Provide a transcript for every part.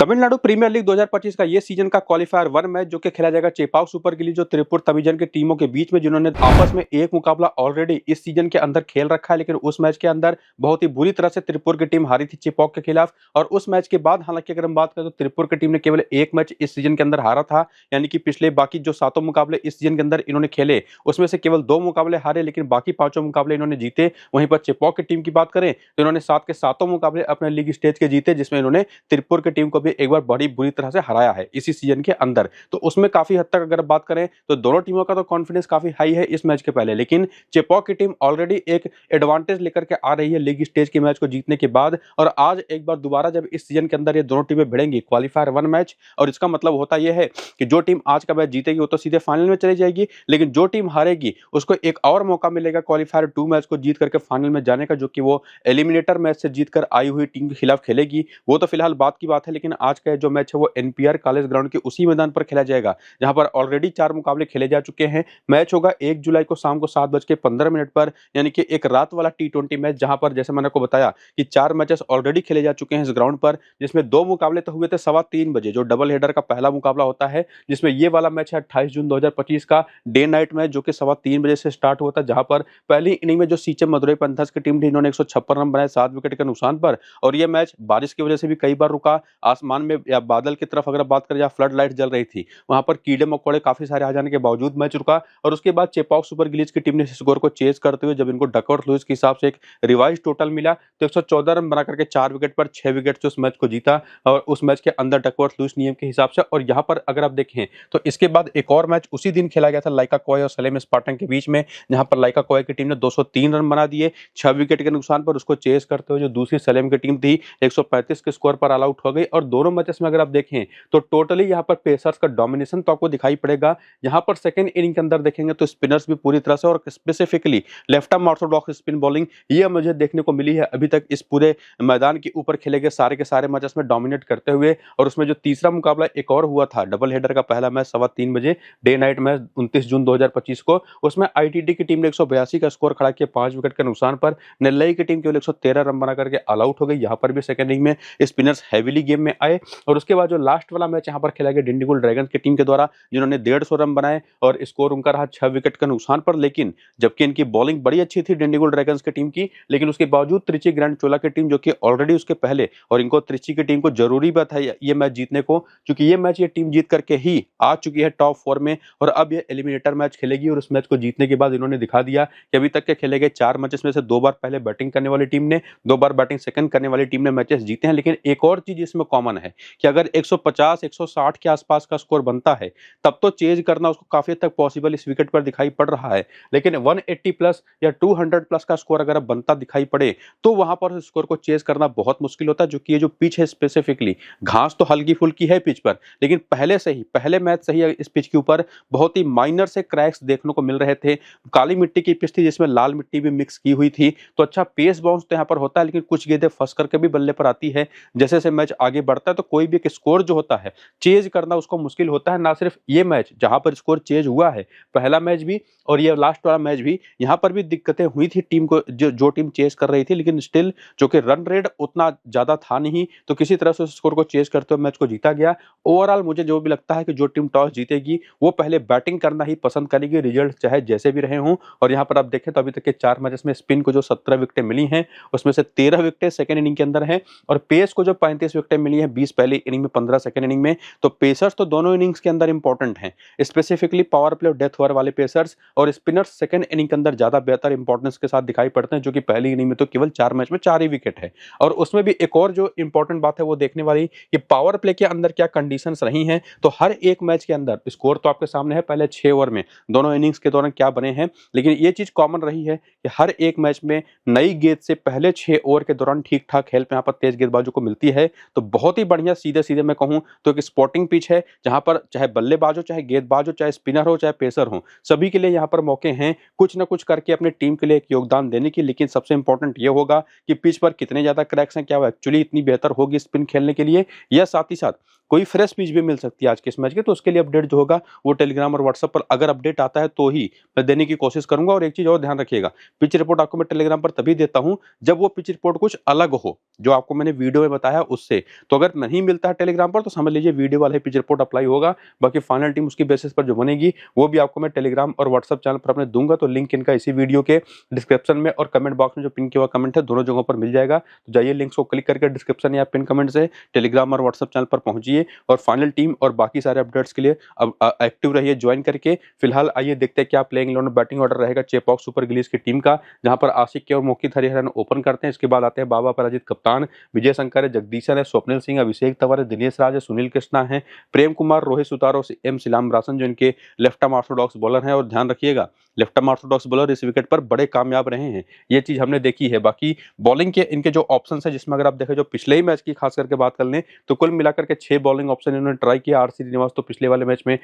Tamil Nadu premiere league 2025 का ये season का क्वालीफायर 1 मैच जो कि खेला जाएगा चेपाक सुपर गिली जो त्रिपुर तमिजन की टीमों के बीच में, जिन्होंने आपस में एक मुकाबला ऑलरेडी इस सीजन के अंदर खेल रखा है। लेकिन उस मैच के अंदर बहुत ही बुरी तरह से त्रिपुर की टीम हारी थी चेपाक के खिलाफ। और उस मैच के बाद हालांकि अगर हम बात करें तो त्रिपुर की टीम ने केवल एक मैच इस सीजन के अंदर हारा था, यानी कि पिछले बाकी जो 7 मुकाबले इस सीजन के अंदर इन्होंने खेले उसमें से केवल 2 मुकाबले हारे, लेकिन बाकी 5 मुकाबले इन्होंने जीते। वहीं पर चेपाक की टीम की बात करें तो इन्होंने 7 के 7 मुकाबले अपने लीग स्टेज के जीते, जिसमें इन्होंने त्रिपुर की टीम को भी एक बार बड़ी बुरी तरह से हराया है इसी सीजन के अंदर। तो उसमें काफी हद तक अगर बात करें तो दोनों टीमों का तो कॉन्फिडेंस काफी हाई है इस मैच के पहले, लेकिन चेपाक की टीम ऑलरेडी एक एडवांटेज लेकर के आ रही है लीग स्टेज के मैच को जीतने के बाद। और आज एक बार दोबारा जब इस सीजन के अंदर ये दोनों टीमें भिड़ेंगी क्वालीफायर 1 मैच, और इसका मतलब होता यह है कि जो टीम आज का मैच जीतेगी वो तो सीधे फाइनल में चली जाएगी, लेकिन जो टीम हारेगी उसको एक और मौका मिलेगा क्वालीफायर 2 मैच को जीत करके फाइनल में जाने का, जो कि वो एलिमिनेटर मैच से जीतकर आई हुई टीम के खिलाफ खेलेगी। वो तो फिलहाल बात की बात है, लेकिन आज का जो मैच है वो एनपीआर कॉलेज ग्राउंड के उसी मैदान पर खेला जाएगा जहां पर ऑलरेडी 4 मुकाबले खेले जा चुके हैं। मैच होगा 1 जुलाई को शाम को 7:15 पर, यानी कि एक रात वाला T20 मैच, जहां पर जैसे मैंने आपको बताया कि 4 मैचेस ऑलरेडी खेले जा चुके हैं इस ग्राउंड पर, जिसमें 2 मुकाबले तो हुए थे 3:15 बजे जो डबल हेडर का पहला मुकाबला होता है, जिसमें ये वाला मैच है 28 जून 2025 का डे नाइट मैच जो कि 3:15 बजे से स्टार्ट हुआ था, जहां पर पहली इनिंग में जो सीचे मदुरई पंथर्स की टीम थी इन्होंने 156 रन बनाए 7 विकेट के नुकसान पर। और यह मैच बारिश की वजह से भी कई बार रुका, आसमान में या बादल की तरफ अगर बात करें या फ्लड लाइट जल रही थी, वहां पर कीड़े मकोड़े काफी सारे आ जाने के बावजूद मैच रुका। और उसके बाद चेपाक सुपर गिलीज की टीम ने स्कोर को चेज करते हुए जब इनको डकवर्थ लुईस के हिसाब से एक रिवाइज टोटल मिला तो 114 रन बना करके 4 विकेट पर 6 विकेट से उस मैच को जीता, और उस मैच के अंदर डकवर्थ लुईस नियम के हिसाब से। और यहाँ पर अगर आप देखें तो इसके बाद एक और मैच उसी दिन खेला गया था लाइका कोय और सलेम स्पार्टन के बीच में, जहां पर लाइका कोय की टीम ने 203 रन बना दिए 6 विकेट के नुकसान पर, उसको चेज करते हुए जो दूसरी सलेम की टीम थी 135 के स्कोर पर ऑल आउट हो गई। और दोनों मैचेस में अगर आप देखें तो टोटली यहाँ पर पेसर्स का डोमिनेशन तो आपको दिखाई पड़ेगा। यहाँ पर सेकंड इनिंग के अंदर देखेंगे तो स्पिनर्स भी पूरी तरह से, और specifically left arm Orthodox spin bowling ये मुझे देखने को मिली है अभी तक इस पूरे मैदान के ऊपर खेले गए सारे के सारे मैचेस में डोमिनेट करते हुए। और उसमें जो तीसरा मुकाबला एक और हुआ था डबल हेडर का पहला मैच 3:15 बजे डे नाइट मैच 29 जून 2025 को, उसमें आईटीटी की टीम ने 182 का स्कोर खड़ा किया 5 विकेट के नुकसान पर। नेल्लई की टीम केवल 113 रन बना करके ऑल आउट हो गई। यहाँ पर भी सेकंड इनिंग में स्पिनर्स हैवीली गेम में आए। और उसके बाद जो लास्ट वाला मैच यहाँ पर खेला गया डिंडीगुल ड्रैगन्स की टीम के द्वारा, जिन्होंने 150 रन बनाए और स्कोर उनका रहा 6 विकेट के नुकसान पर। लेकिन जबकि इनकी बॉलिंग बड़ी अच्छी थी डिंडीगुल ड्रैगन्स की टीम की, लेकिन उसके बावजूद त्रिची ग्रैंड चोला की टीम जो कि ऑलरेडी उसके पहले, और इनको त्रिची की टीम को जरूरी बात है ये मैच जीतने को, क्योंकि ये मैच ये टीम जीत करके ही आ चुकी है टॉप 4 में, और अब ये एलिमिनेटर मैच खेलेगी। और उस मैच को जीतने के बाद इन्होंने दिखा दिया कि अभी तक के खेले गए 4 मैचेस में से 2 बार पहले बैटिंग करने वाली टीम ने, 2 बार बैटिंग सेकंड करने वाली टीम ने मैचेस जीते हैं। लेकिन एक और चीज इसमें कॉमन है कि अगर 150 160 के आसपास का स्कोर बनता है तब तो चेज करना उसको काफी हद तक पॉसिबल इस विकेट पर दिखाई पड़ रहा है। लेकिन 180 प्लस या 200 प्लस का स्कोर अगर बनता दिखाई पड़े तो वहां पर स्कोर को चेज करना बहुत मुश्किल होता है, जो कि ये जो पिच है स्पेसिफिकली, घास तो हल्की फुल्की है पिच पर, लेकिन पहले से ही पहले मैच से ही इस पिच के ऊपर बहुत ही माइनर से क्रैक्स देखने को मिल रहे थे। काली मिट्टी की पिच थी जिसमें लाल मिट्टी भी मिक्स की हुई थी, तो अच्छा पेस बाउंस तो यहाँ पर होता है, लेकिन कुछ गेंदें फंस करके भी बल्ले पर आती है। जैसे जैसे मैच आगे बढ़ता है तो कोई भी एक स्कोर जो होता है चेज करना उसको मुश्किल होता है। ना सिर्फ ये मैच जहां पर स्कोर चेज हुआ है, पहला मैच भी और ये लास्ट वाला मैच भी, यहाँ पर भी दिक्कतें हुई थी टीम को, जो टीम चेज कर रही थी, लेकिन स्टिल जो कि रन रेट उतना ज्यादा था नहीं, तो किसी तरह से स्कोर को चेज करते हुए मैच को जीता गया। ओवरऑल मुझे जो भी लगता है कि जो टीम टॉस जीतेगी वो पहले बैटिंग करना ही पसंद करेगी, रिजल्ट चाहे जैसे भी रहे हों। और यहाँ पर आप देखें तो अभी तक के 4 मैचेस में स्पिन को जो 17 विकेटें मिली हैं उसमें से 13 विकेटें सेकंड इनिंग के अंदर हैं, और पेस को जो 35 विकेटें मिली हैं 20 पहली इनिंग में 15 सेकंड इनिंग में। तो पेसर्स तो दोनों इनिंग्स के अंदर इंपॉर्टेंट हैं, स्पेसिफिकली पावर प्ले और डेथ ओवर वाले पेसर्स, और स्पिनर्स सेकंड इनिंग के अंदर ज्यादा बेहतर इंपॉर्टेंस के साथ दिखाई पड़ते हैं, जो कि पहली इनिंग में तो केवल 4 मैच में 4 ही विकेट है। और उसमें भी एक और जो इंपॉर्टेंट बात है वो देखने वाली कि पावर प्ले के अंदर क्या कंडीशंस रही हैं। तो हर एक मैच के अंदर स्कोर तो आपके सामने है पहले 6 ओवर में दोनों इनिंग्स के दौरान क्या बने हैं, लेकिन ये चीज कॉमन रही है कि हर एक मैच में नई गेंद से पहले 6 ओवर के दौरान ठीक ठाक हेल्प यहाँ पर तेज गेंदबाजों को मिलती है। तो बहुत ही बढ़िया सीधे सीधे मैं कहूं तो एक स्पोर्टिंग पिच है, जहां पर चाहे बल्लेबाज हो, चाहे गेंदबाज हो, चाहे स्पिनर हो, चाहे पेसर हो, सभी के लिए यहाँ पर मौके हैं कुछ ना कुछ करके अपनी टीम के लिए एक योगदान देने की। लेकिन सबसे इंपॉर्टेंट ये होगा कि पिच पर कितने ज्यादा क्रैक्स हैं, क्या वो एक्चुअली इतनी बेहतर होगी स्पिन खेलने के लिए, या साथ ही साथ कोई फ्रेश पिच भी मिल सकती है आज के इस मैच के। तो उसके लिए अपडेट जो होगा वो टेलीग्राम और व्हाट्सएप पर अगर अपडेट आता है तो ही मैं देने की कोशिश करूंगा। और एक चीज और ध्यान रखिएगा, पिच रिपोर्ट आपको मैं टेलीग्राम पर तभी देता हूं जब वो पिच रिपोर्ट कुछ अलग हो, जो आपको मैंने वीडियो में बताया उससे। तो अगर नहीं मिलता है टेलीग्राम पर तो समझ लीजिए वीडियो वाला ही पिच रिपोर्ट अप्लाई होगा। बाकी फाइनल टीम उसकी बेसिस पर जो बनेगी वो भी आपको मैं टेलीग्राम और व्हाट्सएप चैनल पर अपने दूंगा। तो लिंक इनका इसी वीडियो के डिस्क्रिप्शन में और कमेंट बॉक्स में जो पिन किया हुआ कमेंट है दोनों जगहों पर मिल जाएगा। तो जाइए लिंक्स को क्लिक करके डिस्क्रिप्शन या पिन कमेंट से टेलीग्राम और व्हाट्सएप चैनल पर पहुंचिए और फाइनल टीम और बाकी सारे अपडेट्स के लिए अब एक्टिव रहिए ज्वाइन करके। फिलहाल आइए देखते हैं क्या प्लेइंग 11 बैटिंग ऑर्डर रहेगा चेपॉक सुपर गिलीज की टीम का, जहां पर आशिक के और मोकित हरिहरन ओपन करते हैं। इसके बाद आते हैं बाबा पराजित कप्तान, विजय शंकर है, जगदीशन है, स्वप्निल सिंह, अभिषेक तंवर है, दिनेश राज है, सुनील कृष्णा है, प्रेम कुमार, रोहित सुतारो, एम शिलाम रासन जो इनके लेफ्ट आर्म ऑर्थोडॉक्स बॉलर हैं। और ध्यान रखिएगा लेफ्ट आर्म ऑर्थोडॉक्स बॉलर इस विकेट पर बड़े कामयाब रहे हैं, ये चीज हमने देखी है। बाकी बॉलिंग के इनके जो ऑप्शंस है, जिसमें अगर आप देखें जो पिछले ही मैच की खास करके बात कर लें तो कुल मिलाकर के 6 बॉलिंग ऑप्शन इन्होंने ट्राई किया। आर श्रीनिवास तो पिछले वाले मैच में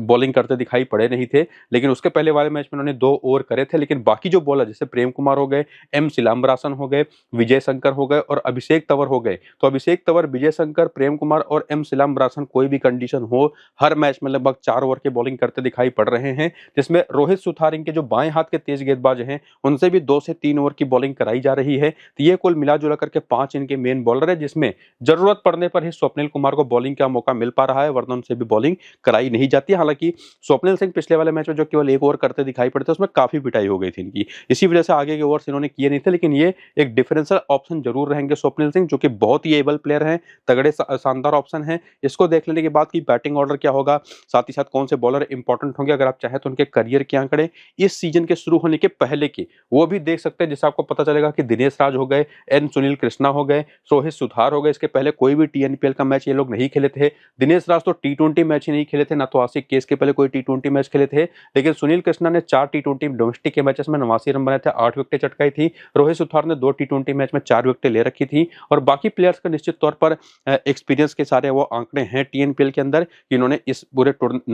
बॉलिंग करते दिखाई पड़े नहीं थे, लेकिन उसके पहले वाले मैच में उन्होंने 2 ओवर करे थे। लेकिन बाकी जो बॉलर जैसे प्रेम कुमार हो गए, एम शिलाम्बरासन हो गए, विजय शंकर हो गए और अभिषेक तंवर हो गए। तो अभिषेक तंवर, विजय शंकर, प्रेम कुमार और एम शिलाम्बरासन कोई भी कंडीशन हो हर मैच में लगभग 4 ओवर की बॉलिंग करते दिखाई पड़ रहे हैं। जिसमें रोहित सुथार इनके जो बाएं हाथ के तेज गेंदबाज हैं उनसे भी 2 से 3 ओवर की बॉलिंग कराई जा रही है। तो ये कुल मिलाजुला करके 5 इनके मेन बॉलर है, जिसमें जरूरत पड़ने पर ही स्वप्निल कुमार को बॉलिंग का मौका मिल पा रहा है, वरना उनसे भी बॉलिंग कराई नहीं जाती। हालांकि स्वप्निल सिंह पिछले वाले मैच में जो केवल 1 ओवर करते दिखाई पड़ते उसमें काफी पिटाई हो गई थी इनकी, इसी वजह से आगे के ओवर्स इन्होंने किए नहीं थे। लेकिन ये एक डिफरेंशियल ऑप्शन जरूर रहेंगे स्वप्निल सिंह, जो कि बहुत ही एबल प्लेयर हैं, तगड़े शानदार ऑप्शन है। इसको देख लेने के बाद की बैटिंग ऑर्डर क्या होगा, साथ ही साथ कौन से बॉलर इंपॉर्टेंट होंगे, अगर आप चाहें तो उनके करियर के आंकड़े इस सीजन के शुरू होने के पहले के वो भी देख सकते हैं, जिससे आपको पता चलेगा कि दिनेश राज हो गए, एन सुनील कृष्णा हो गए, रोहित सुथार हो गए। इसके पहले कोई भी टीएनपीएल का मैच ये लोग नहीं खेले थे। दिनेश राज तो टी20 मैच ही नहीं खेले थे, ना तो आशिक केस के पहले कोई टी20 मैच खेले थे। लेकिन सुनील कृष्णा ने 4 टी20 डोमेस्टिक के मैचेस में 89 रन बनाए थे, 8 विकेटें चटकाई थी। रोहित सुथार ने 2 टी20 मैच में 4 विकेटें ले रखी थी। और बाकी प्लेयर्स का निश्चित तौर पर एक्सपीरियंस के सारे वो आंकड़े हैं टीएनपीएल के अंदर, इन्होंने इस पूरे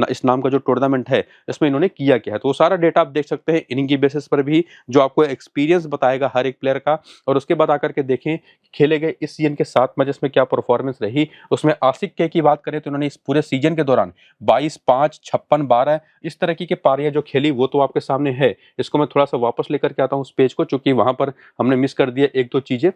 इस नाम का जो टूर्नामेंट है इसमें इन्होंने किया क्या है। तो वो सारा डेटा आप देख सकते हैं इनिंग की बेसिस पर भी, जो आपको एक्सपीरियंस बताएगा हर एक प्लेयर का। और उसके बाद आकर के देखें खेले गए इस सीजन के 7 मैचेस में क्या परफॉर्मेंस रही। उसमें आशिक के की बात करें तो उन्होंने इस पूरे सीजन के दौरान 22, 5, 56, 12 इस तरह की पारियां जो खेली वो तो आपके सामने है। इसको मैं थोड़ा सा वापस लेकर के आता हूं उस पेज को, चूंकि वहां पर हमने मिस कर दिया 1-2 चीजें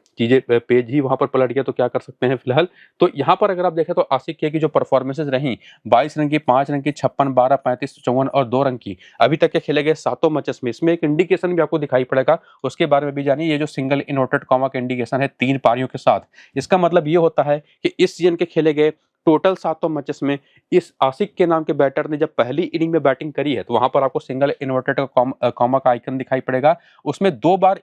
पेज ही वहां पर पलट गया, तो क्या कर सकते हैं फिलहाल। तो यहाँ पर अगर आप देखें तो आशिक के की जो परफॉर्मेंसेज रही 22 रन की, 5 रन की, 56, 12, 35, 54 और 2 रन की अभी तक के खेले गए 7 मैचेस में। इसमें एक इंडिकेशन भी आपको दिखाई पड़ेगा, उसके बारे में भी जानिए। ये जो सिंगल इनवर्टेड कॉमा का इंडिकेशन है 3 पारियों के साथ, इसका मतलब ये होता है कि इस सीजन के खेले गए टोटल 7 मैचेस में इस आशिक के नाम के बैटर ने जब पहली इनिंग में बैटिंग करी है तो वहां पर आपको सिंगल इन्वर्टेड कॉमा का आइकन दिखाई पड़ेगा। उसमें 2 बार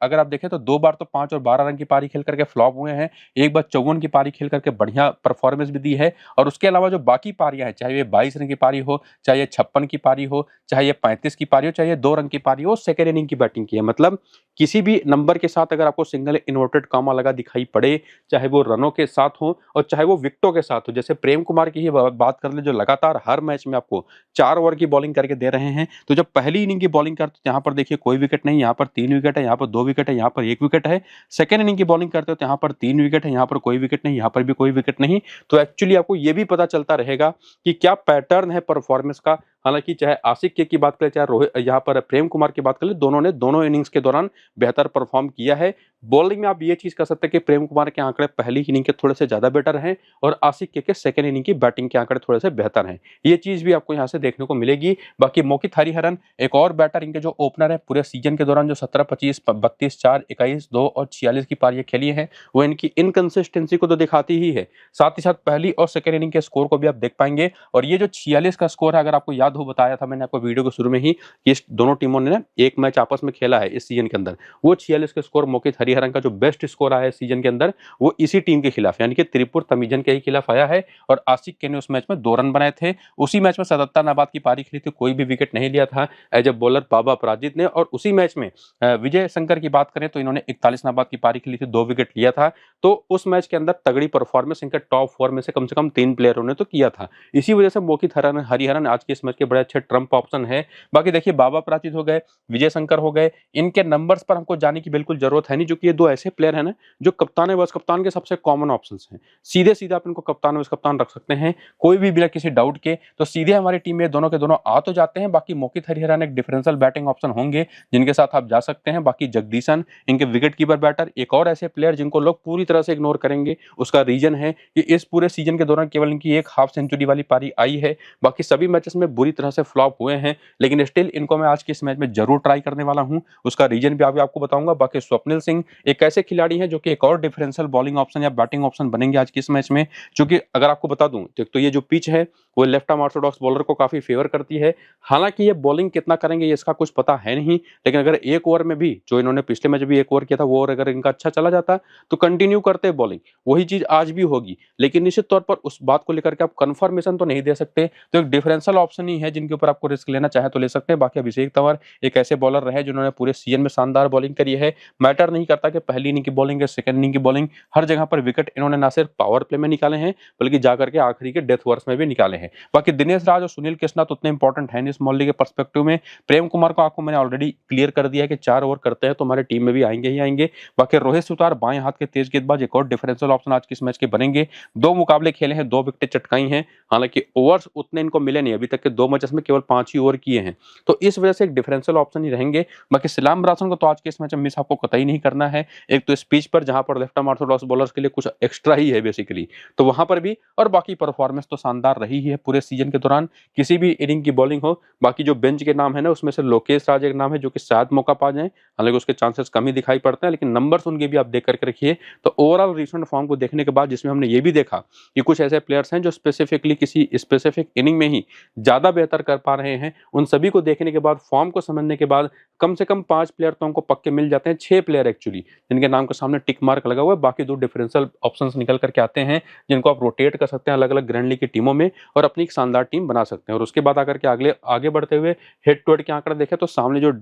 अगर आप देखें तो 2 बार तो 5 और 12 रन की पारी खेल करके फ्लॉप हुए हैं, एक बार 54 की पारी खेल करके बढ़िया परफॉर्मेंस भी दी है। और उसके अलावा जो बाकी पारियां हैं, चाहे ये 22 रन की पारी हो, चाहे ये 56 की पारी हो, चाहे ये 35 की पारी हो, चाहे ये 2 रन की पारी हो, सेकेंड इनिंग की बैटिंग की है। मतलब किसी भी नंबर के साथ अगर आपको सिंगल इन्वर्टेड कॉमा लगा दिखाई पड़े, चाहे वो रनों के साथ हो और चाहे वो विकेटों के साथ हो, जैसे प्रेम कुमार की ही बात कर ले जो लगातार हर मैच में आपको 4 ओवर की बॉलिंग करके दे रहे हैं। तो जब पहली इनिंग की बॉलिंग करते हो यहाँ पर देखिए कोई विकेट नहीं, यहाँ पर 3 विकेट है, यहाँ पर 2 विकेट है, यहाँ पर 1 विकेट है। सेकेंड इनिंग की बॉलिंग करते हो तो यहाँ पर 3 विकेट है, यहाँ पर कोई विकेट नहीं, यहाँ पर भी कोई विकेट नहीं। तो एक्चुअली आपको ये भी पता चलता रहेगा कि क्या पैटर्न है परफॉर्मेंस का। हालांकि चाहे आशिक के की बात करें, चाहे रोहित यहाँ पर प्रेम कुमार की बात करें, दोनों ने दोनों इनिंग्स के दौरान बेहतर परफॉर्म किया है। बॉलिंग में आप ये चीज कर सकते हैं कि प्रेम कुमार के आंकड़े पहली इनिंग के थोड़े से ज्यादा बेटर हैं और आशिक के सेकंड इनिंग की बैटिंग के आंकड़े थोड़े से बेहतर हैं। ये चीज भी आपको यहाँ से देखने को मिलेगी। बाकी मोकित हरिहरन एक और बैटर, इनके जो ओपनर है पूरे सीजन के दौरान जो 17, 25, 32, 4, 21, 2 और 46 की पारियां खेली हैं, वो इनकी इनकंसिस्टेंसी को तो दिखाती ही है। साथ ही साथ पहली और सेकंड इनिंग के स्कोर को भी आप देख पाएंगे। और ये जो 46 का स्कोर है, अगर आपको याद हो, बताया था मैंने आपको वीडियो के शुरू में ही कि इस दोनों टीमों ने एक मैच आपस में खेला है इस सीजन के अंदर, वो 46 के स्कोर मोकित हरिहरन का जो बेस्ट स्कोर आया है सीजन के अंदर वो इसी टीम के खिलाफ यानी कि त्रिपुर तमीजन के ही खिलाफ आया है। और आशिक के ने उस मैच में 2 रन बनाए थे। उसी मैच में 77 नाबाद की पारी खेली थी, कोई भी विकेट नहीं लिया था एज ए बॉलर बाबा अपराजित ने। और उसी मैच में विजय शंकर की बात करें तो इन्होंने 41 नाबाद की पारी खेली थी, 2 विकेट लिया था। तो उस मैच के अंदर तगड़ी परफॉर्मेंस इनके टॉप 4 में से कम 3 प्लेयरों ने तो किया था। इसी वजह से मोकित हरिहरन आज के इस मैच के बड़े अच्छे ट्रम्प ऑप्शन है। बाकी देखिए बाबा पराजित हो गए, विजय शंकर हो गए, इनके नंबर्स पर हमको जाने की बिल्कुल जरूरत है नहीं, जो कि ये दो ऐसे प्लेयर हैं ना जो कप्तान वाइस कप्तान के सबसे कॉमन ऑप्शंस हैं। सीधे सीधे आप इनको कप्तान वाइस कप्तान रख सकते हैं कोई भी बिना किसी डाउट के, तो सीधे हमारी टीम में दोनों के दोनों आ तो जाते हैं। बाकी मोहित हरिहरन एक डिफरेंशियल बैटिंग ऑप्शन होंगे जिनके साथ आप जा सकते हैं। बाकी जगदीशन इनके विकेट कीपर बैटर, एक और ऐसे प्लेयर जिनको लोग पूरी तरह से इग्नोर करेंगे। उसका रीजन है कि इस पूरे सीजन के दौरान केवल इनकी एक हाफ सेंचुरी वाली पारी आई है, बाकी सभी मैचेस में बुरी तरह से फ्लॉप हुए हैं, लेकिन स्टिल इनको मैं आज के इस मैच में जरूर ट्राई करने वाला हूं। उसका रीजन भी आपको बताऊंगा। बाकी स्वप्निल सिंह एक ऐसे खिलाड़ी हैं जो कि एक और डिफरेंशियल बॉलिंग ऑप्शन या बैटिंग ऑप्शन बनेंगे आज के इस मैच में, क्योंकि अगर आपको बता दूं तो ये जो पिच है वो लेफ्ट आर्म ऑर्थोडॉक्स बॉलर को काफी फेवर करती है। हालांकि ये बॉलिंग कितना करेंगे ये इसका कुछ पता है नहीं, लेकिन अगर एक ओवर में भी, जो इन्होंने पिछले मैच भी एक ओवर किया था, वो ओवर अगर इनका अच्छा चला जाता तो कंटिन्यू करते बॉलिंग, वही चीज आज भी होगी। लेकिन निश्चित तौर पर उस बात को लेकर के आप कंफर्मेशन तो नहीं दे सकते, तो एक डिफरेंशियल ऑप्शन ही है जिनके ऊपर आपको रिस्क लेना चाहे तो ले सकते हैं। बाकी अभिषेक तंवर एक ऐसे बॉलर रहे जिन्होंने पूरे सीजन में शानदार बॉलिंग करी है। मैटर नहीं करता कि पहली इनिंग की बॉलिंग है, सेकंड इनिंग की बॉलिंग, हर जगह पर विकेट इन्होंने ना सिर्फ पावर प्ले में निकाले हैं बल्कि जाकर के आखिरी के डेथ ओवर्स में भी निकाले हैं। बाकी दिनेश राज और सुनील कृष्णा तो उतने इंपॉर्टेंट है नहीं इस मॉली के पर्सपेक्टिव में। प्रेम कुमार को आपको मैंने ऑलरेडी क्लियर कर दिया है कि 4 ओवर करते हैं तो हमारे टीम में भी आएंगे ही आएंगे। बाकी रोहित सुतार बाएं हाथ के तेज गेंदबाज एक और डिफरेंशियल ऑप्शन आज के इस मैच के बनेंगे। 2 मुकाबले खेले हैं, 2 विकेटें चटकाई हैं, हालांकि ओवर्स उतने इनको मिले नहीं, अभी तक के 2 मैचेस में केवल 5 ही ओवर किए हैं, तो इस वजह से एक डिफरेंशियल ऑप्शन ही रहेंगे। बाकी सलाम रासन को तो आज के इस मैच में मिस आपको कतई नहीं करना है। एक तो स्पीच पर जहां पर लेफ्ट आर्म ऑर्थोडॉक्स बॉलर्स के लिए कुछ एक्स्ट्रा ही है बेसिकली, तो वहां पर भी, और बाकी परफॉर्मेंस तो शानदार रही है पूरे सीजन के दौरान, किसी भी इनिंग की बॉलिंग हो। बाकी जो बेंच के नाम है ना उसमें से लोकेश राज एक नाम है जो कि शायद मौका पा जाए, हालांकि उसके चांसेस कम ही दिखाई पड़ते हैं, लेकिन नंबर्स उनके भी आप देख करके रखिए। तो ओवरऑल रिसेंट फॉर्म को देखने के बाद जिसमें हमने ये भी देखा कि कुछ ऐसे प्लेयर्स हैं जो स्पेसिफिकली किसी स्पेसिफिक इनिंग में ही ज्यादा बेहतर कर पा रहे हैं, उन सभी को देखने के बाद, फॉर्म को समझने के बाद कम से कम 5 प्लेयर तो हमको पक्के मिल जाते हैं, 6 प्लेयर एक्चुअली जिनके नाम के सामने टिक मार्क लगा हुआ है। बाकी 2 डिफरेंशियल ऑप्शंस निकल करके आते हैं जिनको आप रोटेट कर सकते हैं अलग अलग ग्रैंड लीग की टीमों में और अपनी एक शानदार टीम बना सकते हैं। और उसके बाद आकर के आगे बढ़ते हुए हेड टू हेड के आंकड़े देखें तो सामने जो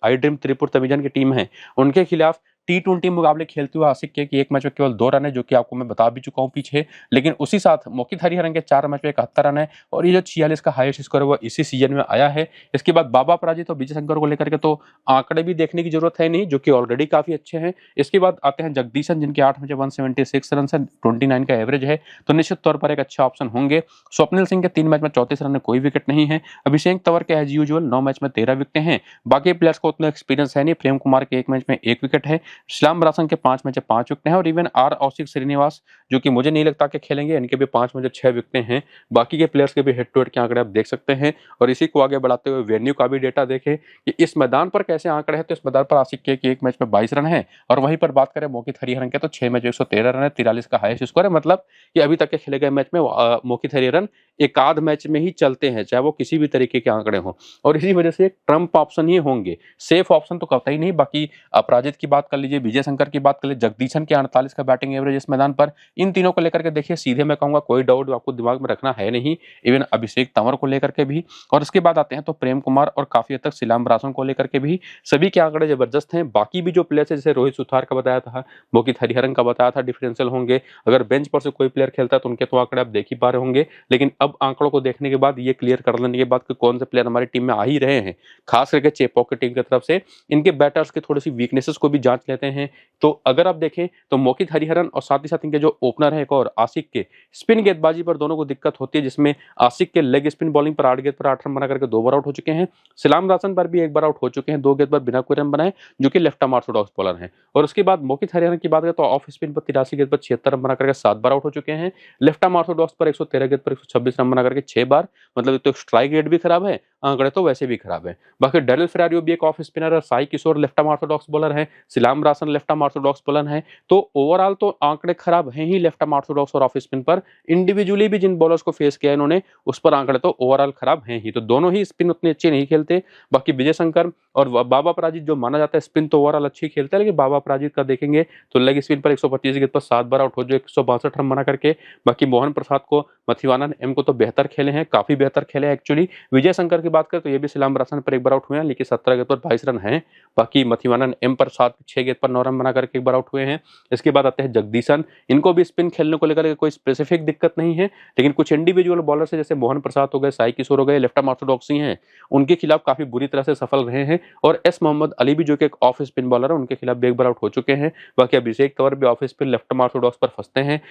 आई ड्रीम त्रिपुर तमिजन की टीम है उनके खिलाफ T20 मुकाबले खेलते हुए आसिक के कि एक मैच में केवल 2 रन है, जो कि आपको मैं बता भी चुका हूं पीछे, लेकिन उसी साथ मोहित हरिहरन के 4 मैच में 71 रन है और ये जो 46 का हाईएस्ट स्कोर है वो इसी सीजन में आया है। इसके बाद बाबा पराजित और विजय शंकर को लेकर के तो आंकड़े भी देखने की जरूरत है नहीं, जो कि ऑलरेडी काफी अच्छे हैं। इसके बाद आते हैं जगदीशन जिनके 8 मैच 176 रन से 29 का एवरेज है, तो निश्चित तौर पर एक अच्छा ऑप्शन होंगे। स्वप्निल सिंह के 3 मैच में 34 रन में कोई विकेट नहीं है। अभिषेक तंवर के एज यूजुअल 9 मैच में 13 विकेट हैं। बाकी प्लेयर्स को उतना एक्सपीरियंस है नहीं। प्रेम कुमार के 1 मैच में 1 विकेट है। श्याम रासन के 5 मैच 5 विकेट हैं और इवन आर औसिक श्रीनिवास जो कि मुझे नहीं लगता कि खेलेंगे, इनके भी 5 मैच 6 विकेट हैं। बाकी के प्लेयर्स के भी हेड टू हेड के आंकड़े आप देख सकते हैं। और इसी को आगे बढ़ाते हुए वेन्यू का भी डेटा देखें कि इस मैदान पर कैसे आंकड़े हैं, तो इस मैदान पर आसिक के 1 मैच में 22 रन है और वहीं पर बात करें मोहित हरिहरन के तो 6 मैच 113 रन है, 43 का हाईएस्ट स्कोर है। मतलब कि अभी तक के खेले गए मैच में मोहित हरिहरन एक आध मैच में ही चलते हैं, चाहे वो किसी भी तरीके के आंकड़े हों, और इसी वजह से एक ट्रम्प ऑप्शन ही होंगे, सेफ ऑप्शन तो कहता ही नहीं। बाकी अपराजित की बात कर लीजिए, विजय शंकर की बात कर लीजिए, जगदीशन के 48 का बैटिंग एवरेज इस मैदान पर, इन तीनों को लेकर के देखिए सीधे मैं कहूंगा कोई डाउट आपको दिमाग में रखना है नहीं, इवन अभिषेक तंवर को लेकर के भी। और इसके बाद आते हैं तो प्रेम कुमार और काफी हद तक सिलाम रासन को लेकर के भी सभी के आंकड़े जबरदस्त हैं। बाकी भी जो प्लेयर्स है जैसे रोहित सुथार का बताया था, मोहित हरिहरन का बताया था, डिफरेंशियल होंगे। अगर बेंच पर से कोई प्लेयर खेलता है तो उनके तो आंकड़े आप देख ही पा रहे होंगे, लेकिन अब आंकड़ों को देखने के बाद ये क्लियर कर लेने के बाद कि कौन से प्लेयर हमारी टीम में आ ही रहे हैं, खास करके चेपॉक की टीम की तरफ से, इनके बैटर्स की थोड़ी सी वीकनेसेस को भी जांच लेते हैं। तो अगर आप देखें तो मोहित हरिहरन और साथ ही साथ इनके जो ओपनर है एक और आसिक के स्पिन गेंदबाजी पर दोनों को दिक्कत होती है, जिसमें आसिक के लेग स्पिन बॉलिंग पर 8 गेंद पर 8 रन बना करके 2 बार आउट हो चुके हैं। सलाम रासन पर भी 1 बार आउट हो चुके हैं, 2 गेंद पर बिना कोई रन बनाए, जो कि लेफ्ट आर्म ऑर्थोडॉक्स बॉलर हैं। और उसके बाद मोहित हरिहरन की बात करें तो ऑफ स्पिन पर 83 गेंद पर 76 रन बना करके 7 बार आउट हो चुके हैं। लेफ्ट आर्म ऑर्थोडॉक्स पर 113 गेंद पर 126 रन बना करके 6 बार, मतलब तो स्ट्राइक रेट भी खराब है, आंकड़े तो वैसे भी खराब है। बाकी डेरिल फेरारियो भी एक ऑफ स्पिनर है, साई किशोर लेफ्ट आर्म ऑर्थोडॉक्स बॉलर है, सिलाम रासन लेफ्ट आर्म ऑर्थोडॉक्स बॉलर है। तो ओवरऑल तो आंकड़े खराब हैं ही लेफ्ट आर्म ऑर्थोडॉक्स और ऑफ स्पिन पर। इंडिविजुअली भी जिन बॉलर्स को फेस किया इन्होंने उस पर आंकड़े तो ओवरऑल खराब हैं ही, तो दोनों ही स्पिन उतने अच्छे नहीं खेलते। बाकी विजय शंकर और बाबा पराजित जो माना जाता है स्पिन तो ओवरऑल अच्छी खेलता है, लेकिन बाबा पराजित का देखेंगे तो लेग स्पिन पर 125 गेंद पर 7 बार आउट हो, जो 162 रन बना करके। बाकी मोहन प्रसाद को, मथिवानन एम को तो बेहतर खेले हैं, काफी बेहतर खेले हैं एक्चुअली। विजय शंकर की बात करें तो ये भी सिलाम्बरासन पर एक बार आउट हुए हैं, लेकिन 17 गेंद पर 22 रन हैं। बाकी मथिवानन एम पर 6 गेंद पर 9 रन बना करके एक बार आउट हुए हैं। इसके बाद आते हैं जगदीशन, इनको भी स्पिन खेलने को लेकर कोई स्पेसिफिक दिक्कत नहीं है, लेकिन कुछ इंडिविजुअल बॉलर है जैसे मोहन प्रसाद हो गए, साई किशोर हो गए, लेफ्ट आर्म ऑर्थोडॉक्सी हैं, उनके खिलाफ काफी बुरी तरह से सफल रहे हैं। और एस मोहम्मद अली भी जो कि एक ऑफ स्पिन बॉलर है, उनके खिलाफ भी एक बार आउट हो चुके हैं। बाकी अभिषेक तंवर भी off spin left arm Orthodox पर फंसते हैं।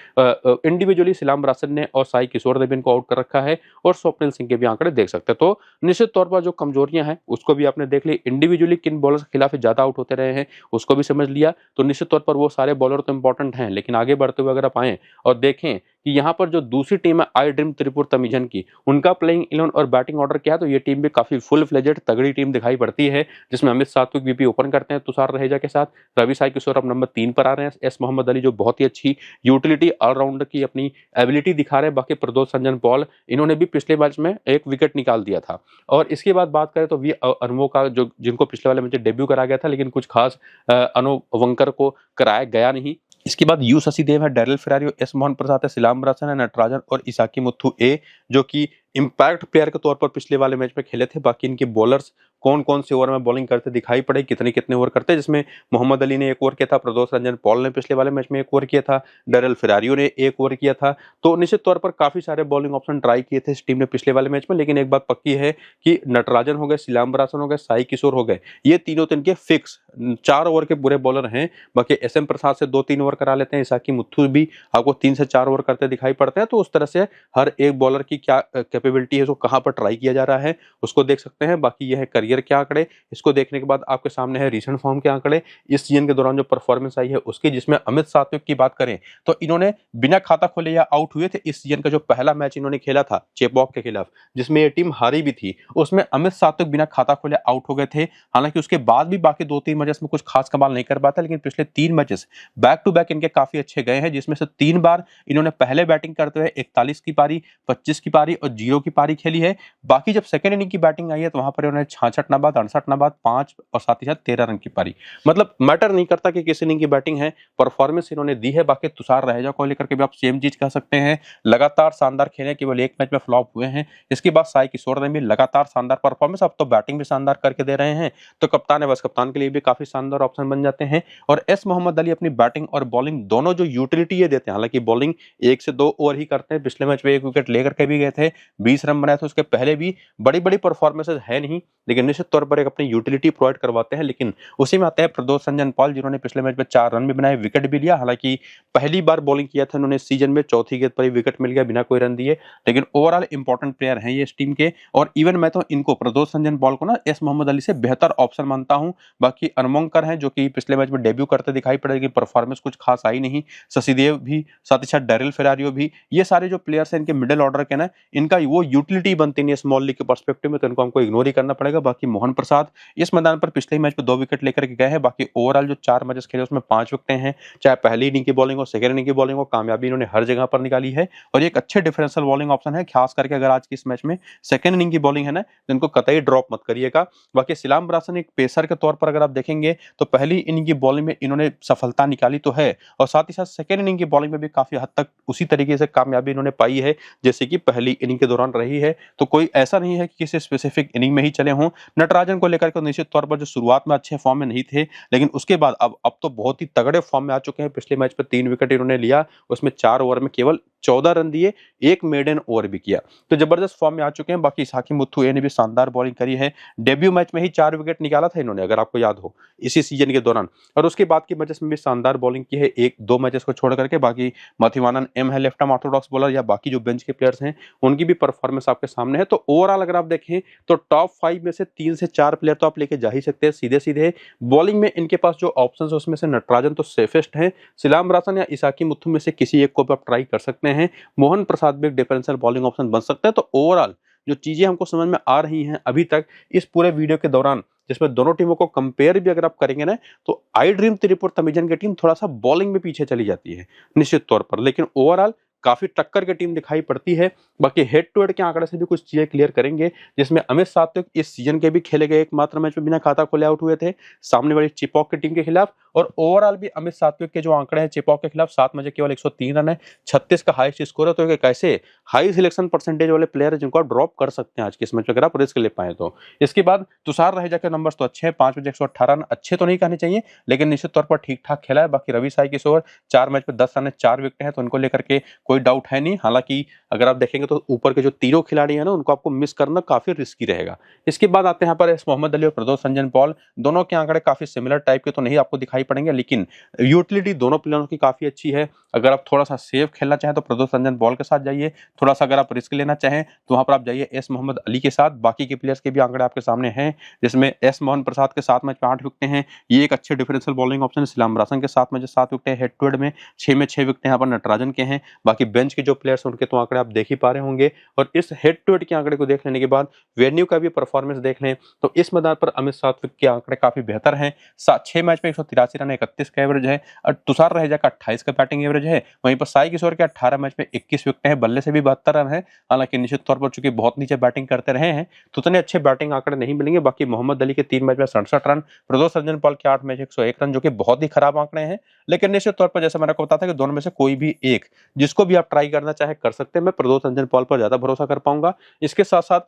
इंडिविजुअली सिलाम्बरासन ने और साई किशोर ने भी इनको आउट कर रखा है, और स्वप्निल सिंह के भी आंकड़े देख सकते हैं। तो निश्चित तौर पर जो कमजोरियां हैं उसको भी आपने देख ली, इंडिविजुअली किन बॉलर्स के खिलाफ ज्यादा आउट होते रहे हैं उसको भी समझ लिया। तो निश्चित तौर पर वो सारे बॉलर तो इंपॉर्टेंट हैं, लेकिन आगे बढ़ते हुए अगर आप आए और देखें कि यहाँ पर जो दूसरी टीम है आई ड्रीम त्रिपुर तमिजन की, उनका प्लेइंग 11 और बैटिंग ऑर्डर क्या है, तो ये टीम भी काफी फुल फ्लेजेड तगड़ी टीम दिखाई पड़ती है, जिसमें अमित सात्विक वीपी ओपन करते हैं तुषार रहेजा के साथ, रवि साई किशोर अब नंबर 3 पर आ रहे हैं, एस मोहम्मद अली जो बहुत ही अच्छी यूटिलिटी ऑलराउंडर की अपनी एबिलिटी दिखा रहे हैं। बाकी प्रदोष रंजन पॉल, इन्होंने भी पिछले मैच में एक विकेट निकाल दिया था। और इसके बाद बात करें तो वी अनुभव का जो जिनको पिछले वाले मैच डेब्यू करा गया था, लेकिन कुछ खास अनुभवंकर को कराया गया नहीं। इसके बाद यू शशिदेव है, डेरिल फेरारियो, एस मोहन प्रसाद है, सिलाम्बरासन है, नटराजन और इसाकी मुथु ए, जो कि इंपैक्ट प्लेयर के तौर पर पिछले वाले मैच में खेले थे। बाकी इनके बॉलर्स कौन कौन से ओवर में बॉलिंग करते दिखाई पड़े, कितने कितने ओवर करते, जिसमें मोहम्मद अली ने 1 ओवर किया था, प्रदोष रंजन पॉल ने पिछले वाले मैच में 1 ओवर किया था, डेरिल फेरारियो ने 1 ओवर किया था। तो निश्चित तौर पर काफी सारे बॉलिंग ऑप्शन ट्राई किए थे इस टीम ने पिछले वाले मैच में, लेकिन एक बात पक्की है कि नटराजन हो गए, सिलाम्बरासन हो गए, साई किशोर हो गए, ये तीनों तो इनके फिक्स 4 ओवर के पूरे बॉलर हैं। बाकी एस एम प्रसाद से 2-3 ओवर करा लेते हैं, इसाकी मुथु भी आपको 3 से 4 ओवर करते दिखाई पड़ते हैं। तो उस तरह से हर एक बॉलर की क्या कैपेबिलिटी है, उसको कहां पर ट्राई किया जा रहा है उसको देख सकते हैं। बाकी यह है करियर के आंकड़े, इसको देखने के बाद आपके सामने है रीसेंट फॉर्म के आंकड़े, इस सीजन के दौरान जो परफॉर्मेंस आई है उसकी, जिसमें अमित सात्विक की बात करें तो इन्होंने बिना खाता खोले या आउट हुए थे। इस सीजन का जो पहला मैच इन्होंने खेला था चेपॉक के खिलाफ, जिसमें ये टीम हारी भी थी, उसमें अमित सात्विक बिना खाता खोले आउट हो गए थे। हालांकि उसके बाद भी बाकी 2-3 मैचेस में कुछ खास कमाल नहीं कर पाता, लेकिन पिछले 3 मैचेस बैक टू बैक इनके काफी अच्छे गए हैं, जिसमें से 3 बार इन्होंने पहले बैटिंग करते हुए 41 की पारी, 25 की पारी और 0 की पारी खेली है। बाकी जब सेकंड इनिंग की बैटिंग आई है तो वहां पर उन्होंने 66 ना बाद, 68 ना बाद, 5 और साथ ही साथ 13 रन की पारी। मतलब मैटर नहीं करता कि किस इनिंग की बैटिंग है, परफॉर्मेंस इन्होंने दी है। बाकी तुषार रहेजा को लेकर के भी आप सेम चीज कह सकते हैं, लगातार शानदार खेले, केवल एक मैच में फ्लॉप हुए हैं। इसके बाद साई किशोर ने भी लगातार शानदार परफॉर्मेंस, अब तो बैटिंग भी शानदार करके दे रहे हैं, तो कप्तान है, बस कप्तान के लिए भी काफी शानदार ऑप्शन बन जाते हैं। और एस मोहम्मद अली अपनी बैटिंग और बॉलिंग दोनों जो यूटिलिटी ये देते हैं, हालांकि बॉलिंग 1 से 2 ओवर ही करते हैं, पिछले मैच में 1 विकेट लेकर के भी गए थे, 20 रन बनाए थे, उसके पहले भी बड़ी बड़ी परफॉर्मेंसेज है नहीं, लेकिन निश्चित तौर पर एक अपनी यूटिलिटी प्रोवाइड करवाते हैं। लेकिन उसी में आते हैं प्रदोष रंजन पॉल, जिन्होंने पिछले मैच में 4 रन भी बनाए, विकेट भी लिया। हालांकि पहली बार बॉलिंग किया था उन्होंने सीजन में, चौथी गेंद पर ही विकेट मिल गया बिना कोई रन दिए, लेकिन ओवरऑल इंपॉर्टेंट प्लेयर हैं ये इस टीम के। और इवन मैं तो इनको प्रदोष रंजन पॉल को ना एस मोहम्मद अली से बेहतर ऑप्शन मानता हूं। बाकी अनमोंकर हैं जो कि पिछले मैच में डेब्यू करते दिखाई पड़े, लेकिन परफॉर्मेंस कुछ खास आई नहीं। शशिदेव भी, साथ ही साथ डेरिल फेरारियो भी, ये सारे जो प्लेयर्स हैं इनके मिडिल ऑर्डर के ना, इनका वो यूटिलिटी बनती नहीं है स्मॉल लीग के पर्सपेक्टिव में, तो इनको हमको इग्नोर ही करना पड़ेगा। बाकी मोहन प्रसाद इस मैदान पर पिछले मैच में 2 विकेट लेकर के गए हैं। बाकी ओवरऑल जो 4 मैचेस खेले उसमें 5 विकेटें हैं, चाहे पहली इनिंग की बॉलिंग हो, सेकंड इनिंग की बॉलिंग हो, कामयाबी इन्होंने हर जगह पर निकाली है। और ये एक अच्छे डिफरेंशियल बॉलिंग ऑप्शन है, खास करके अगर आज की इस मैच में सेकंड इनिंग की बॉलिंग है ना, तो इनको कतई ड्रॉप मत करिएगा। बाकी सिलाम्बरासन एक पेसर के तौर पर अगर आप देखेंगे तो पहली इनिंग की बॉलिंग में इन्होंने सफलता निकाली तो है, और साथ ही साथ सेकंड इनिंग की बॉलिंग में भी काफी हद तक उसी तरीके से कामयाबी इन्होंने पाई है जैसे कि पहली इनिंग के दौरान रही है। तो कोई ऐसा नहीं है कि किसी स्पेसिफिक इनिंग में ही चले हों। नटराजन को लेकर के निश्चित तौर पर जो शुरुआत में अच्छे फॉर्म में नहीं थे, लेकिन उसके बाद अब तो बहुत ही तगड़े फॉर्म में आ चुके हैं। पिछले मैच में 3 विकेट इन्होंने लिया, उसमें 4 ओवर में केवल 14 रन दिए, 1 मेडन ओवर भी किया, तो जबरदस्त फॉर्म में आ चुके हैं। बाकी इसाकी मुथु ए ने भी शानदार बॉलिंग करी है, डेब्यू मैच में ही 4 विकेट निकाला था इन्होंने, अगर आपको याद हो, इसी सीजन के दौरान। और उसके बाद के मैचेस में भी शानदार बॉलिंग की है, 1-2 मैचेस को छोड़ करके। बाकी मथिवानन एम है लेफ्ट आर्म ऑर्थोडॉक्स बॉलर, या बाकी जो बेंच के प्लेयर्स हैं उनकी भी परफॉर्मेंस आपके सामने है। तो ओवरऑल अगर आप देखें तो टॉप 5 में से 3 से 4 प्लेयर तो आप लेके जा ही सकते हैं सीधे सीधे। बॉलिंग में इनके पास जो ऑप्शन है उसमें से नटराजन तो सेफेस्ट है, सिलाम्बरासन या इसाकी मुथु में से किसी एक को भी आप ट्राई कर सकते हैं, मोहन प्रसाद भी एक डिफरेंशियल बॉलिंग ऑप्शन बन सकता है। तो ओवरऑल जो चीजें हमको समझ में आ रही हैं अभी तक इस पूरे वीडियो के दौरान, जिसमें दोनों टीमों को कंपेयर भी अगर आप करेंगे ना, तो आई ड्रीम त्रिपुर तमिजन की टीम थोड़ा सा बॉलिंग में पीछे चली जाती है निश्चित तौर पर, लेकिन ओवरऑल काफी टक्कर की टीम दिखाई पड़ती है। बाकी हेड टू हेड के आंकड़े से भी कुछ चीजें क्लियर करेंगे, जिसमें अमित सात्विक इस सीजन के भी खेले गए एकमात्र मैच में बिना खाता खोले आउट हुए थे सामने वाली चिपॉक की टीम के खिलाफ। और ओवरऑल भी अमित सात्विक के जो आंकड़े हैं चिपॉक के खिलाफ 7 मैच केवल 103 रन है, 36 का हाईएस्ट स्कोर है। तो एक ऐसे हाई सिलेक्शन परसेंटेज वाले प्लेयर है जिनको आप ड्रॉप कर सकते हैं आज के इस मैच में अगर आप रिस्क ले पाए तो। इसके बाद तुषार रहेजा के नंबर्स तो अच्छे हैं, 5 मैच 118 रन, अच्छे तो नहीं कहने चाहिए लेकिन निश्चित तौर पर ठीक ठाक खेला है। बाकी रवि साई किशोर 4 मैच में 10 रन है, 4 विकेट है, तो उनको लेकर के कोई डाउट है नहीं। हालांकि अगर आप देखेंगे तो ऊपर के जो तीनों खिलाड़ी हैं ना उनको आपको मिस करना काफी रिस्की रहेगा। इसके बाद आते हैं यहाँ पर एस मोहम्मद अली और प्रदोष रंजन पॉल। दोनों के आंकड़े काफी सिमिलर टाइप के तो नहीं आपको दिखाई पड़ेंगे, लेकिन यूटिलिटी दोनों प्लेयरों की काफी अच्छी है। अगर आप थोड़ा सा सेफ खेलना चाहें तो प्रदोष रंजन पॉल के साथ जाइए, थोड़ा सा अगर आप रिस्क लेना चाहें तो वहां पर आप जाइए एस मोहम्मद अली के साथ। बाकी के प्लेयर्स के भी आंकड़े आपके सामने हैं, जिसमें एस मोहन प्रसाद के 7 मैच में 8 विकेट हैं, ये एक अच्छे डिफरेंशियल बॉलिंग ऑप्शन है। शिलाम रासन के 7 मैच 7 विकेट है, हेड टू हेड में 6 में 6 विकेट यहाँ पर नटराजन के हैं। बाकी बेंच के जो प्लेयर्स हैं उनके तो आंकड़े आप देख ही पा रहे होंगे। और इस हेड टू हेड के आंकड़े को देख लेने के बाद वेन्यू का भी परफॉर्मेंस देख लें तो इस मैदान पर अमित सात्विक के आंकड़े काफी बेहतर हैं। 6 मैच में 183 रन, 31 का एवरेज है। और तुषार रहेजा का 28 का बैटिंग एवरेज है। वहीं पर साई किशोर के 18 मैच में 21 विकेट हैं, बल्ले से भी 72 रन है। हालांकि निश्चित तौर पर चूंकि बहुत नीचे बैटिंग करते रहे हैं तो उतने अच्छे बैटिंग आंकड़े नहीं मिलेंगे। बाकी मोहम्मद अली के 3 मैच में 67 रन, प्रदोष रंजन पॉल के 8 मैच 101 रन, जो कि बहुत ही खराब आंकड़े हैं। लेकिन निश्चित तौर पर जैसे मैंने आपको बताया था कि दोनों में से कोई भी एक जिसको भी आप ट्राई करना चाहे कर सकते हैं। मैं प्रदोष रंजन पॉल पर ज्यादा भरोसा कर पाऊंगा। इसके साथ साथ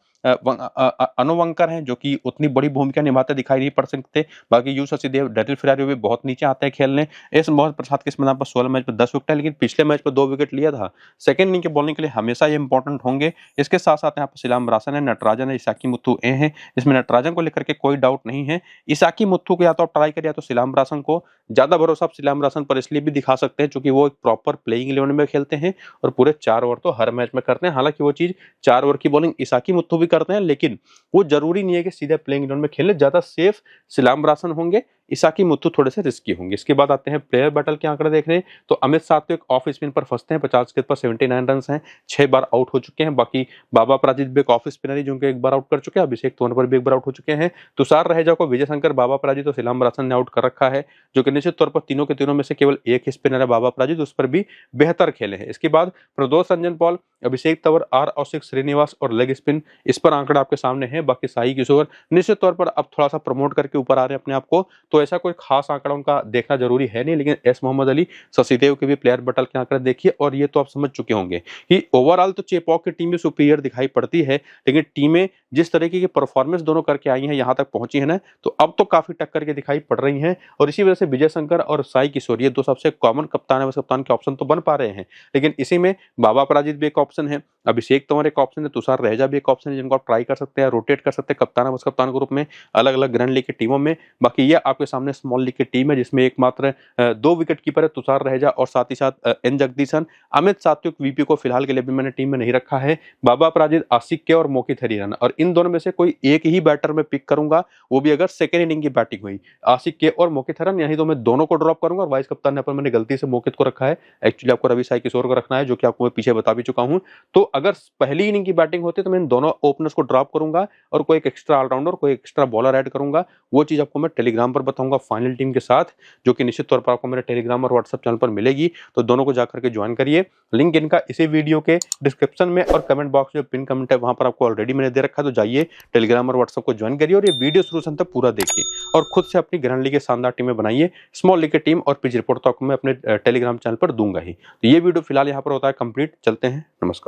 अनुवंकर हैं जो कि उतनी बड़ी भूमिका निभाते दिखाई नहीं पड़ सकते। बाकी यू शशिदेव, डेरिल फिरारियो भी बहुत नीचे आते हैं खेलने। एस मोहम्मद प्रसाद के इस मैदान पर 16 मैच में 10 विकेट है, लेकिन पिछले मैच में 2 विकेट लिया था। सेकंड इनिंग के बॉलिंग के लिए हमेशा ये इंपॉर्टेंट होंगे। इसके साथ साथ यहाँ पर शिलाम रासन है, नटराजन है, इसाकी मुथु ए है। इसमें नटराजन को लेकर के कोई डाउट नहीं है। इसाकी मुथु को या तो आप ट्राई करिए या तो शिलाम रासन को। ज्यादा भरोसा आप शिलाम रासन पर इसलिए भी दिखा सकते हैं क्योंकि वो एक प्रॉपर प्लेइंग 11 में खेलते हैं और पूरे 4 ओवर तो हर मैच में करते हैं। हालांकि वो चीज 4 ओवर की बॉलिंग इसाकी मुथु भी करते हैं, लेकिन वो जरूरी नहीं है कि सीधे प्लेइंग 11 में खेले। ज्यादा सेफ शिलाम रासन होंगे, इसाकी मुथु थोड़े से रिस्की होंगे। इसके बाद आते हैं प्लेयर बैटल के आंकड़े देखने तो अमित सात्विक ऑफ स्पिन पर फंसते हैं, 50 गेंद पर 79 रन हैं, 6 बार आउट हो चुके हैं। बाकी बाबा अपराजित भी एक ऑफ स्पिनर है जो उनको एक बार आउट कर चुके हैं, अभिषेक तोमर पर भी एक बार आउट हो चुके हैं। तुषार रहेजा को विजय शंकर, बाबा अपराजित और शिलाम रासन ने आउट कर रखा है, जो कि निश्चित तौर पर तीनों के तीनों में से केवल एक ही स्पिनर है बाबा अपराजित, उस पर भी बेहतर खेले हैं। इसके बाद प्रदोष रंजन पॉल, अभिषेक तंवर, आर औसिक, श्रीनिवास और लेग स्पिन, इस पर आंकड़ा आपके सामने है। बाकी साई किशोर निश्चित तौर पर अब थोड़ा सा प्रमोट करके ऊपर आ रहे हैं अपने आप को, तो ऐसा कोई खास आंकड़ा उनका देखना जरूरी है नहीं। लेकिन एस मोहम्मद अली, शशिदेव के भी प्लेयर बैटल के आंकड़े देखिए और ये तो आप समझ चुके होंगे कि ओवरऑल तो चेपॉक की टीम भी सुपीरियर दिखाई पड़ती है, लेकिन टीमें जिस तरीके की परफॉर्मेंस दोनों करके आई हैं यहाँ तक पहुंची है ना, तो अब तो काफी टक्कर के दिखाई पड़ रही हैं। और इसी वजह से विजय शंकर और साई किशोर ये दो सबसे कॉमन कप्तान है, बस कप्तान के ऑप्शन तो बन पा रहे हैं। लेकिन इसी में बाबा अपराजित भी एक ऑप्शन है, अभिषेक तंवर एक ऑप्शन है, तुषार रहेजा भी एक ऑप्शन है जिनको आप ट्राई कर सकते हैं, रोटेट कर सकते हैं कप्तान बस कप्तान के रूप में अलग अलग ग्रैंड लीग की टीमों में। बाकी ये आपके सामने स्मॉल लीग की टीम है जिसमें एकमात्र 2 विकेट कीपर है तुषार रहेजा और साथ ही साथ एन जगदीशन। अमित सात्विक वीपी को फिलहाल के लिए भी मैंने टीम में नहीं रखा है। बाबा अपराजित, आशिक के और मोकित हरियाणा, और इन दोनों में से कोई एक ही बैटर में पिक करूंगा, वो भी अगर सेकेंड इनिंग की बैटिंग हुई। आशिक के और मोकित हरियाणा, यही तो मैं दोनों को ड्रॉप करूंगा। और वाइस कप्तान ने पर मैंने गलती से मोकित को रखा है, एक्चुअली आपको रवि साई किशोर को रखना है, जो कि आपको मैं पीछे बता भी चुका हूं। तो अगर पहली इनिंग की बैटिंग होती है तो मैं इन दोनों ओपनर्स को ड्रॉप करूंगा और कोई एक एक्स्ट्रा ऑलराउंडर, कोई एक्स्ट्रा बॉलर ऐड करूंगा। वो चीज आपको मैं टेलीग्राम पर बताऊंगा फाइनल टीम के साथ, जो कि निश्चित तौर पर आपको मेरे टेलीग्राम और व्हाट्सएप चैनल पर मिलेगी। तो दोनों को जाकर के ज्वाइन करिए। लिंक इनका इसी वीडियो के डिस्क्रिप्शन में और कमेंट बॉक्स में पिन कमेंट है वहां पर आपको ऑलरेडी मैंने दे रखा है। तो जाइए टेलीग्राम और व्हाट्सएप को ज्वाइन करिए और ये वीडियो शुरू से अंत तक पूरा देखिए और खुद से अपनी ग्रैंड लीग के शानदार टीमें बनाइए। स्मॉल लीग की टीम और पिच रिपोर्ट तो आपको मैं अपने टेलीग्राम चैनल पर दूंगा ही। तो ये वीडियो फिलहाल यहाँ पर होता है कंप्लीट। चलते हैं, नमस्कार।